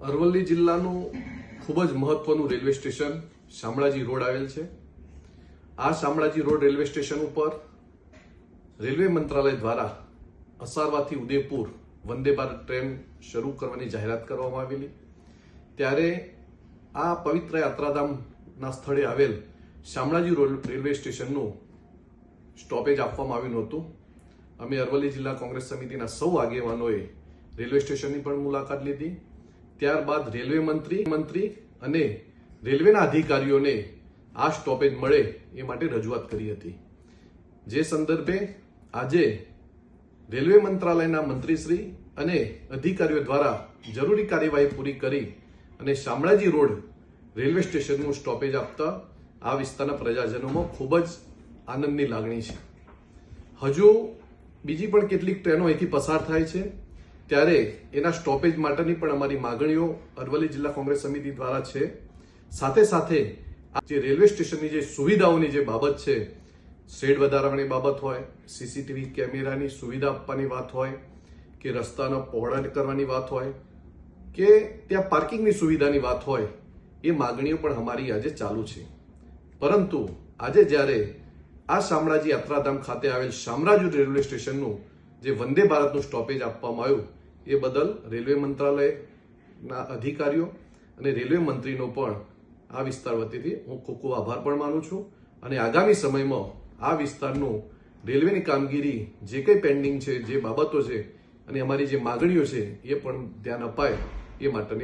અરવલ્લી જિલ્લાનું ખૂબ જ મહત્વનું રેલવે સ્ટેશન શામળાજી રોડ આવેલ છે। આ શામળાજી રોડ રેલવે સ્ટેશન ઉપર રેલવે મંત્રાલય દ્વારા અસારવાથી ઉદયપુર વંદે ભારત ટ્રેન શરૂ કરવાની જાહેરાત કરવામાં આવેલી। ત્યારે આ પવિત્ર યાત્રાધામના સ્થળે આવેલ શામળાજી રોડ રેલવે સ્ટેશનનું સ્ટોપેજ આપવામાં આવ્યું હતું। અમે અરવલ્લી જિલ્લા કોંગ્રેસ સમિતિના સૌ આગેવાનોએ રેલવે સ્ટેશનની પણ મુલાકાત લીધી। ત્યારબાદ રેલવે મંત્રી અને રેલવેના અધિકારીઓને આ સ્ટોપેજ મળે એ માટે રજૂઆત કરી હતી। જે સંદર્ભે આજે રેલવે મંત્રાલયના મંત્રીશ્રી અને અધિકારીઓ દ્વારા જરૂરી કાર્યવાહી પૂરી કરી અને શામળાજી રોડ રેલવે સ્ટેશનનું સ્ટોપેજ આપતા આ વિસ્તારના પ્રજાજનોમાં ખૂબ જ આનંદની લાગણી છે। હજુ બીજી પણ કેટલીક ટ્રેનો અહીંથી પસાર થાય છે, ત્યારે એના સ્ટોપેજ માટેની પણ અમારી માગણીઓ અરવલ્લી જિલ્લા કોંગ્રેસ સમિતિ દ્વારા છે। સાથે સાથે જે રેલવે સ્ટેશનની જે સુવિધાઓની જે બાબત છે, શેડ વધારવાની બાબત હોય, સીસીટીવી કેમેરાની સુવિધા આપવાની વાત હોય, કે રસ્તાનો પહોળા કરવાની વાત હોય, કે ત્યાં પાર્કિંગની સુવિધાની વાત હોય, એ માગણીઓ પણ અમારી આજે ચાલુ છે। પરંતુ આજે જ્યારે આ શામળાજી યાત્રાધામ ખાતે આવેલ શામળાજી રેલવે સ્ટેશનનું જે વંદે ભારતનું સ્ટોપેજ આપવામાં આવ્યું એ બદલ રેલવે મંત્રાલયના અધિકારીઓ અને રેલવે મંત્રીનો પણ આ વિસ્તાર વતીથી હું ખૂબ ખૂબ આભાર પણ માનું છું। અને આગામી સમયમાં આ વિસ્તારનું રેલવેની કામગીરી જે કંઈ પેન્ડિંગ છે, જે બાબતો છે અને અમારી જે માગણીઓ છે એ પણ ધ્યાન અપાય એ માટેની